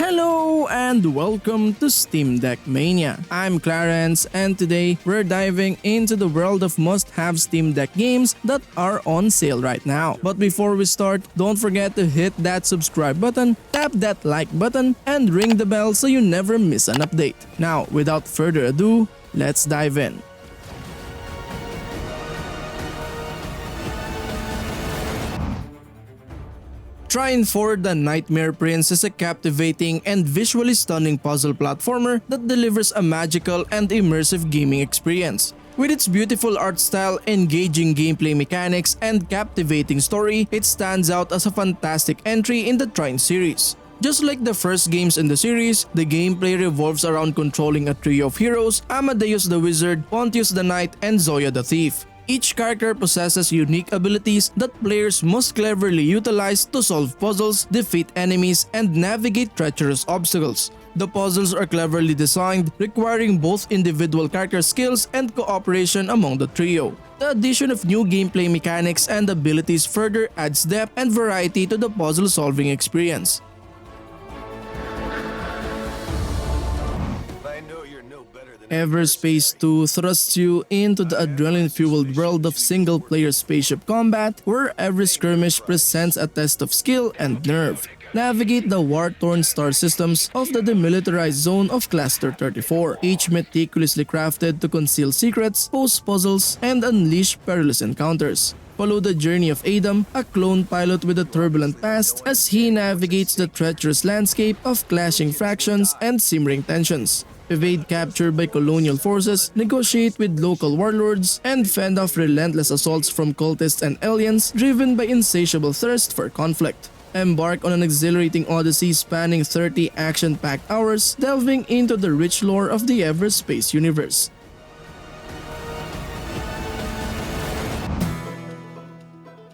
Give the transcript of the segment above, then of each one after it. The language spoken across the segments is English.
Hello and welcome to Steam Deck Mania. I'm Clarence and today we're diving into the world of must-have Steam Deck games that are on sale right now. But before we start, don't forget to hit that subscribe button, tap that like button, and ring the bell so you never miss an update. Now, without further ado, let's dive in. Trine for the Nightmare Prince is a captivating and visually stunning puzzle platformer that delivers a magical and immersive gaming experience. With its beautiful art style, engaging gameplay mechanics, and captivating story, it stands out as a fantastic entry in the Trine series. Just like the first games in the series, the gameplay revolves around controlling a trio of heroes: Amadeus the Wizard, Pontius the Knight, and Zoya the Thief. Each character possesses unique abilities that players must cleverly utilize to solve puzzles, defeat enemies, and navigate treacherous obstacles. The puzzles are cleverly designed, requiring both individual character skills and cooperation among the trio. The addition of new gameplay mechanics and abilities further adds depth and variety to the puzzle-solving experience. EVERSPACE II thrusts you into the adrenaline-fueled world of single-player spaceship combat, where every skirmish presents a test of skill and nerve. Navigate the war-torn star systems of the demilitarized zone of Cluster 34, each meticulously crafted to conceal secrets, pose puzzles, and unleash perilous encounters. Follow the journey of Adam, a clone pilot with a turbulent past, as he navigates the treacherous landscape of clashing factions and simmering tensions. Evade capture by colonial forces, negotiate with local warlords, and fend off relentless assaults from cultists and aliens driven by insatiable thirst for conflict. Embark on an exhilarating odyssey spanning 30 action-packed hours, delving into the rich lore of the EVERSPACE universe.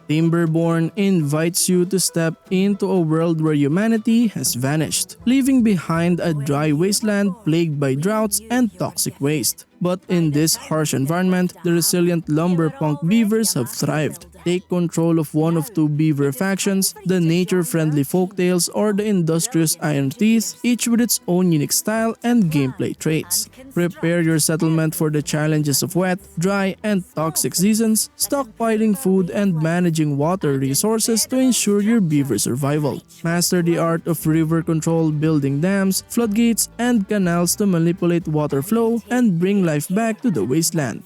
Timberborn invites you to step into a world where humanity has vanished, leaving behind a dry wasteland plagued by droughts and toxic waste. But in this harsh environment, the resilient lumberpunk beavers have thrived. Take control of one of two beaver factions, the nature-friendly folktales or the industrious Iron Teeth, each with its own unique style and gameplay traits. Prepare your settlement for the challenges of wet, dry, and toxic seasons, stockpiling food and managing water resources to ensure your beaver survival. Master the art of river control, building dams, floodgates, and canals to manipulate water flow and bring life back to the wasteland.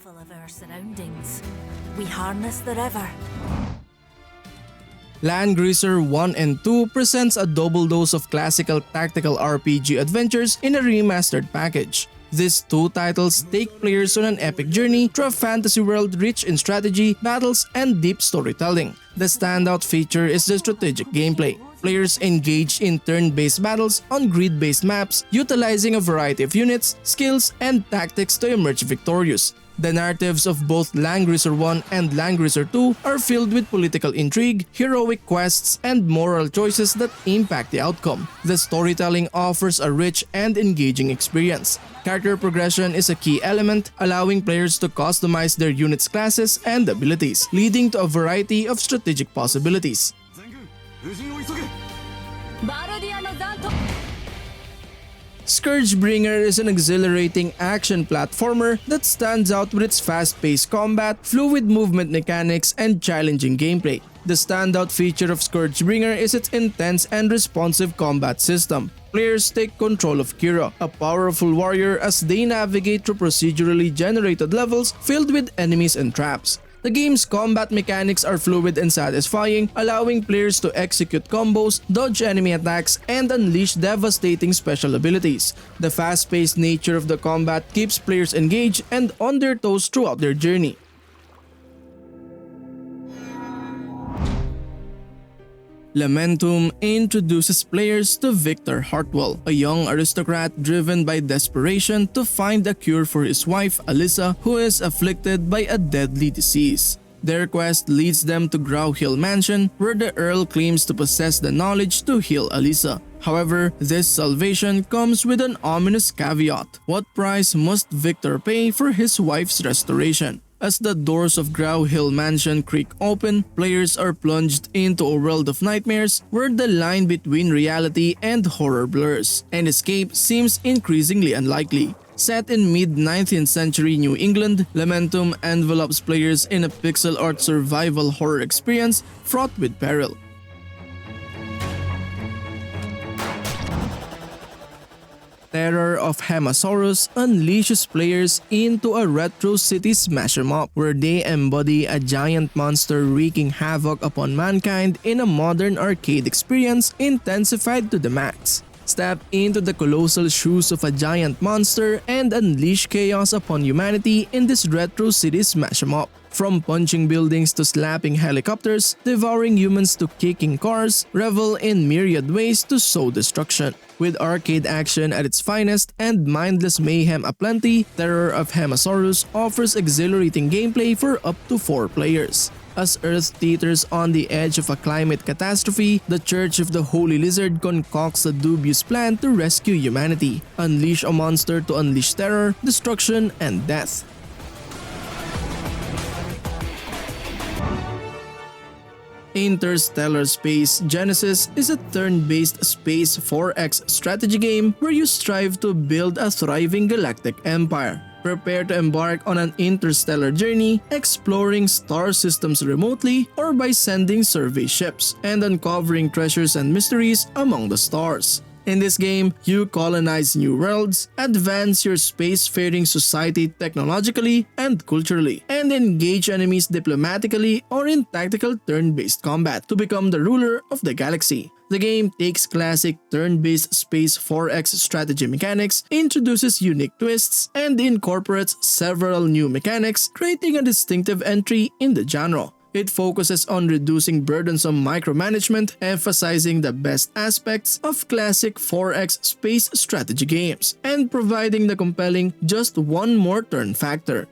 We harness the river. Langrisser I and II presents a double dose of classical tactical RPG adventures in a remastered package. These two titles take players on an epic journey through a fantasy world rich in strategy, battles, and deep storytelling. The standout feature is the strategic gameplay. Players engage in turn-based battles on grid-based maps, utilizing a variety of units, skills, and tactics to emerge victorious. The narratives of both Langrisser I and Langrisser II are filled with political intrigue, heroic quests, and moral choices that impact the outcome. The storytelling offers a rich and engaging experience. Character progression is a key element, allowing players to customize their units' classes and abilities, leading to a variety of strategic possibilities. ScourgeBringer is an exhilarating action platformer that stands out with its fast-paced combat, fluid movement mechanics, and challenging gameplay. The standout feature of ScourgeBringer is its intense and responsive combat system. Players take control of Kira, a powerful warrior, as they navigate through procedurally generated levels filled with enemies and traps. The game's combat mechanics are fluid and satisfying, allowing players to execute combos, dodge enemy attacks, and unleash devastating special abilities. The fast-paced nature of the combat keeps players engaged and on their toes throughout their journey. Lamentum introduces players to Victor Hartwell, a young aristocrat driven by desperation to find a cure for his wife, Alyssa, who is afflicted by a deadly disease. Their quest leads them to Grow Hill Mansion, where the Earl claims to possess the knowledge to heal Alyssa. However, this salvation comes with an ominous caveat. What price must Victor pay for his wife's restoration? As the doors of Grow Hill Mansion creak open, players are plunged into a world of nightmares where the line between reality and horror blurs, and escape seems increasingly unlikely. Set in mid-19th century New England, Lamentum envelops players in a pixel art survival horror experience fraught with peril. Terror of Hemasaurus unleashes players into a retro city smash 'em up where they embody a giant monster wreaking havoc upon mankind in a modern arcade experience intensified to the max. Step into the colossal shoes of a giant monster and unleash chaos upon humanity in this retro city smash 'em up. From punching buildings to slapping helicopters, devouring humans to kicking cars, revel in myriad ways to sow destruction. With arcade action at its finest and mindless mayhem aplenty, Terror of Hemasaurus offers exhilarating gameplay for up to 4 players. As Earth teeters on the edge of a climate catastrophe, the Church of the Holy Lizard concocts a dubious plan to rescue humanity. Unleash a monster to unleash terror, destruction, and death. Interstellar Space Genesis is a turn-based space 4X strategy game where you strive to build a thriving galactic empire. Prepare to embark on an interstellar journey, exploring star systems remotely or by sending survey ships, and uncovering treasures and mysteries among the stars. In this game, you colonize new worlds, advance your spacefaring society technologically and culturally, and engage enemies diplomatically or in tactical turn-based combat to become the ruler of the galaxy. The game takes classic turn-based space 4X strategy mechanics, introduces unique twists, and incorporates several new mechanics, creating a distinctive entry in the genre. It focuses on reducing burdensome micromanagement, emphasizing the best aspects of classic 4X space strategy games, and providing the compelling just one more turn factor.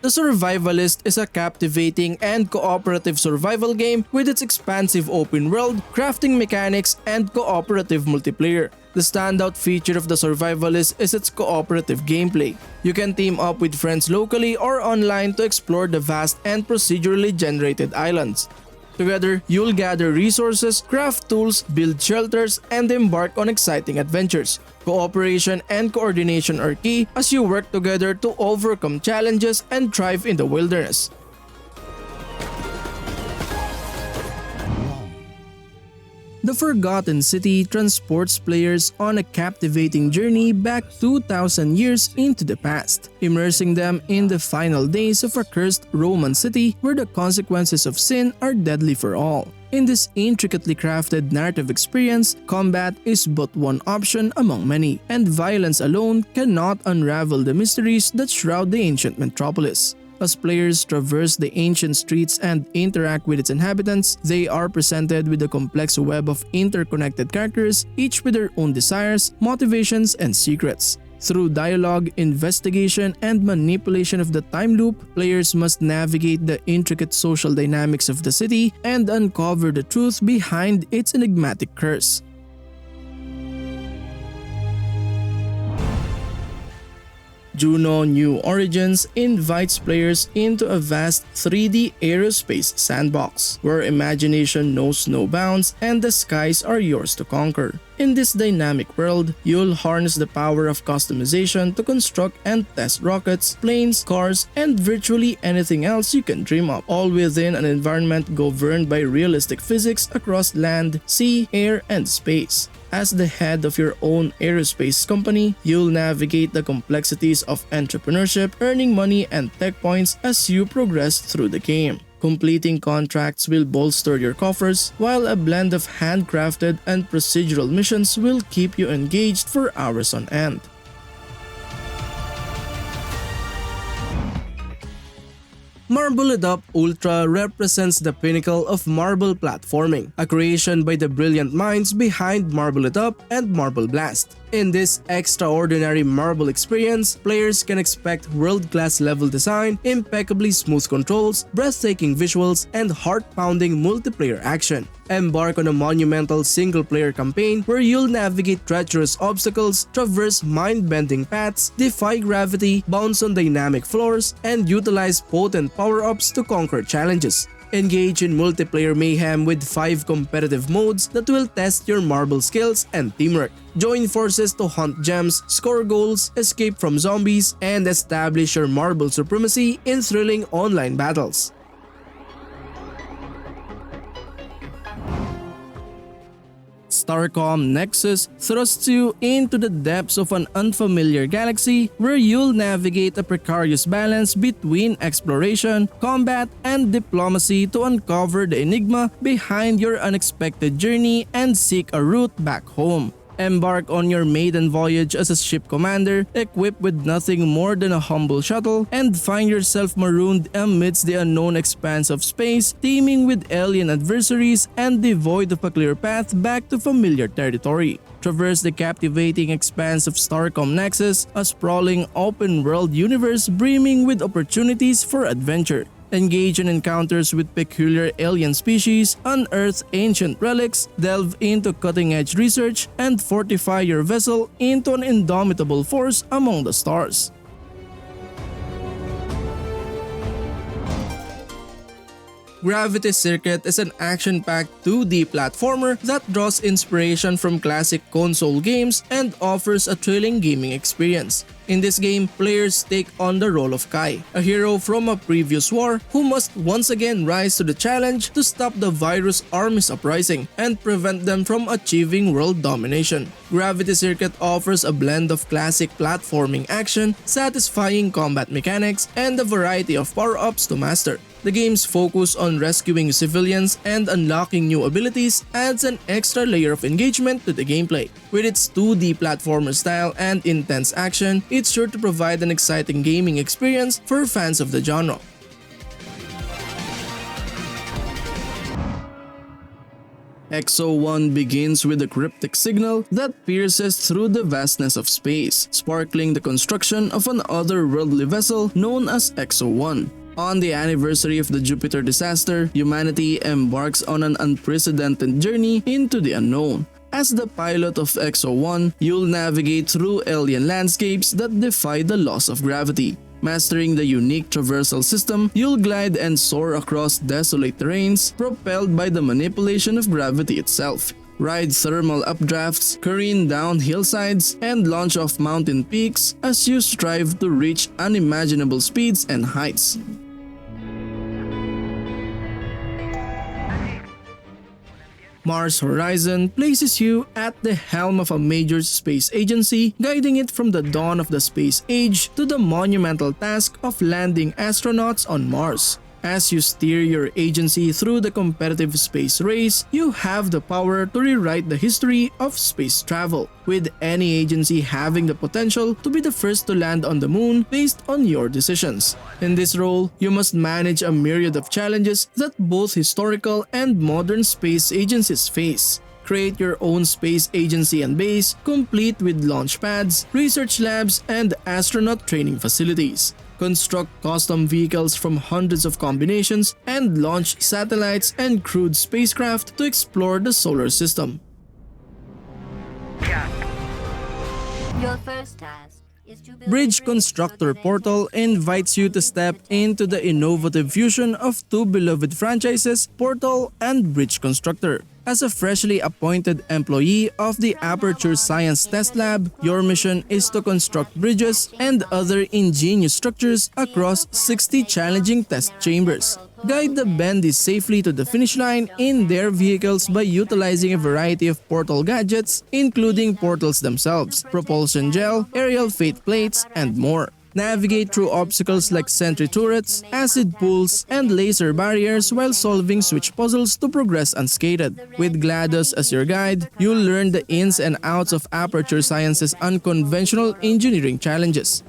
The Survivalist is a captivating and cooperative survival game with its expansive open world, crafting mechanics, and cooperative multiplayer. The standout feature of the Survivalist is its cooperative gameplay. You can team up with friends locally or online to explore the vast and procedurally generated islands. Together, you'll gather resources, craft tools, build shelters, and embark on exciting adventures. Cooperation and coordination are key as you work together to overcome challenges and thrive in the wilderness. The Forgotten City transports players on a captivating journey back 2,000 years into the past, immersing them in the final days of a cursed Roman city where the consequences of sin are deadly for all. In this intricately crafted narrative experience, combat is but one option among many, and violence alone cannot unravel the mysteries that shroud the ancient metropolis. As players traverse the ancient streets and interact with its inhabitants, they are presented with a complex web of interconnected characters, each with their own desires, motivations, and secrets. Through dialogue, investigation, and manipulation of the time loop, players must navigate the intricate social dynamics of the city and uncover the truth behind its enigmatic curse. Juno New Origins invites players into a vast 3D aerospace sandbox, where imagination knows no bounds and the skies are yours to conquer. In this dynamic world, you'll harness the power of customization to construct and test rockets, planes, cars, and virtually anything else you can dream of, all within an environment governed by realistic physics across land, sea, air, and space. As the head of your own aerospace company, you'll navigate the complexities of entrepreneurship, earning money and tech points as you progress through the game. Completing contracts will bolster your coffers, while a blend of handcrafted and procedural missions will keep you engaged for hours on end. Marble It Up Ultra represents the pinnacle of marble platforming, a creation by the brilliant minds behind Marble It Up and Marble Blast. In this extraordinary marble experience, players can expect world-class level design, impeccably smooth controls, breathtaking visuals, and heart-pounding multiplayer action. Embark on a monumental single-player campaign where you'll navigate treacherous obstacles, traverse mind-bending paths, defy gravity, bounce on dynamic floors, and utilize potent power-ups to conquer challenges. Engage in multiplayer mayhem with 5 competitive modes that will test your marble skills and teamwork. Join forces to hunt gems, score goals, escape from zombies, and establish your marble supremacy in thrilling online battles. Starcom Nexus thrusts you into the depths of an unfamiliar galaxy where you'll navigate a precarious balance between exploration, combat, and diplomacy to uncover the enigma behind your unexpected journey and seek a route back home. Embark on your maiden voyage as a ship commander, equipped with nothing more than a humble shuttle, and find yourself marooned amidst the unknown expanse of space, teeming with alien adversaries and devoid of a clear path back to familiar territory. Traverse the captivating expanse of Starcom Nexus, a sprawling open-world universe brimming with opportunities for adventure. Engage in encounters with peculiar alien species, unearth ancient relics, delve into cutting-edge research, and fortify your vessel into an indomitable force among the stars. Gravity Circuit is an action-packed 2D platformer that draws inspiration from classic console games and offers a thrilling gaming experience. In this game, players take on the role of Kai, a hero from a previous war who must once again rise to the challenge to stop the virus army's uprising and prevent them from achieving world domination. Gravity Circuit offers a blend of classic platforming action, satisfying combat mechanics, and a variety of power-ups to master. The game's focus on rescuing civilians and unlocking new abilities adds an extra layer of engagement to the gameplay. With its 2D platformer style and intense action, it's sure to provide an exciting gaming experience for fans of the genre. Exo One begins with a cryptic signal that pierces through the vastness of space, sparkling the construction of an otherworldly vessel known as Exo One. On the anniversary of the Jupiter disaster, humanity embarks on an unprecedented journey into the unknown. As the pilot of Exo One, you'll navigate through alien landscapes that defy the laws of gravity. Mastering the unique traversal system, you'll glide and soar across desolate terrains, propelled by the manipulation of gravity itself. Ride thermal updrafts, careen down hillsides, and launch off mountain peaks as you strive to reach unimaginable speeds and heights. Mars Horizon places you at the helm of a major space agency, guiding it from the dawn of the space age to the monumental task of landing astronauts on Mars. As you steer your agency through the competitive space race, you have the power to rewrite the history of space travel, with any agency having the potential to be the first to land on the moon based on your decisions. In this role, you must manage a myriad of challenges that both historical and modern space agencies face. Create your own space agency and base, complete with launch pads, research labs, and astronaut training facilities. Construct custom vehicles from hundreds of combinations, and launch satellites and crewed spacecraft to explore the solar system. Your first task is to build Bridge Constructor Portal invites you to step into the innovative fusion of two beloved franchises, Portal and Bridge Constructor. As a freshly appointed employee of the Aperture Science Test Lab, your mission is to construct bridges and other ingenious structures across 60 challenging test chambers. Guide the bendies safely to the finish line in their vehicles by utilizing a variety of portal gadgets, including portals themselves, propulsion gel, aerial fate plates, and more. Navigate through obstacles like sentry turrets, acid pools, and laser barriers while solving switch puzzles to progress unscathed. With GLaDOS as your guide, you'll learn the ins and outs of Aperture Science's unconventional engineering challenges.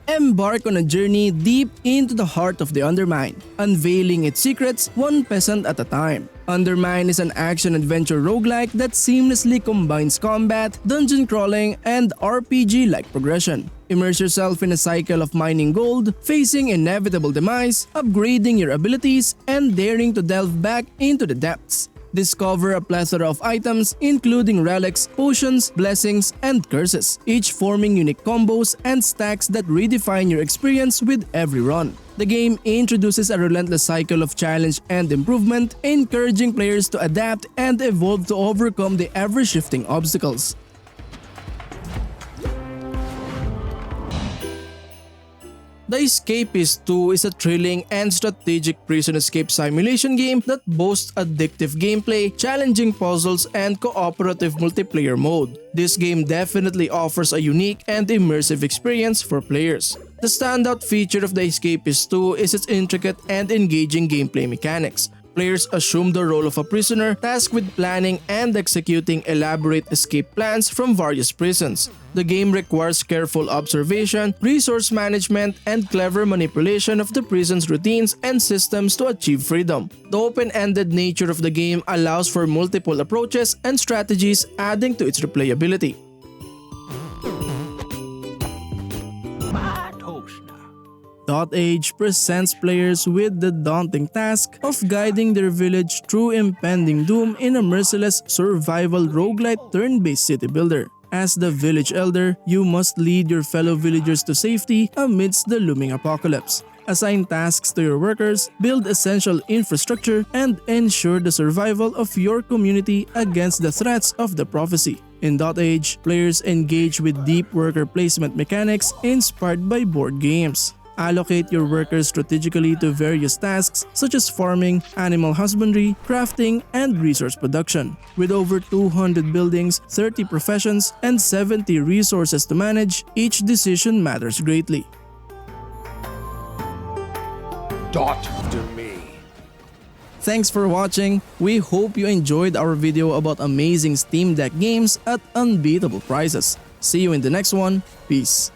Embark on a journey deep into the heart of the UnderMine, unveiling its secrets one peasant at a time. UnderMine is an action-adventure roguelike that seamlessly combines combat, dungeon crawling, and RPG-like progression. Immerse yourself in a cycle of mining gold, facing inevitable demise, upgrading your abilities, and daring to delve back into the depths. Discover a plethora of items including relics, potions, blessings, and curses, each forming unique combos and stacks that redefine your experience with every run. The game introduces a relentless cycle of challenge and improvement, encouraging players to adapt and evolve to overcome the ever-shifting obstacles. The Escapists II is a thrilling and strategic prison escape simulation game that boasts addictive gameplay, challenging puzzles, and cooperative multiplayer mode. This game definitely offers a unique and immersive experience for players. The standout feature of the Escapists II is its intricate and engaging gameplay mechanics. Players assume the role of a prisoner tasked with planning and executing elaborate escape plans from various prisons. The game requires careful observation, resource management, and clever manipulation of the prison's routines and systems to achieve freedom. The open-ended nature of the game allows for multiple approaches and strategies, adding to its replayability. dotAGE presents players with the daunting task of guiding their village through impending doom in a merciless survival roguelite turn-based city builder. As the village elder, you must lead your fellow villagers to safety amidst the looming apocalypse. Assign tasks to your workers, build essential infrastructure, and ensure the survival of your community against the threats of the prophecy. In dotAGE, players engage with deep worker placement mechanics inspired by board games. Allocate your workers strategically to various tasks such as farming, animal husbandry, crafting, and resource production. With over 200 buildings, 30 professions, and 70 resources to manage, each decision matters greatly. Dot to me. Thanks for watching. We hope you enjoyed our video about amazing Steam Deck games at unbeatable prices. See you in the next one. Peace.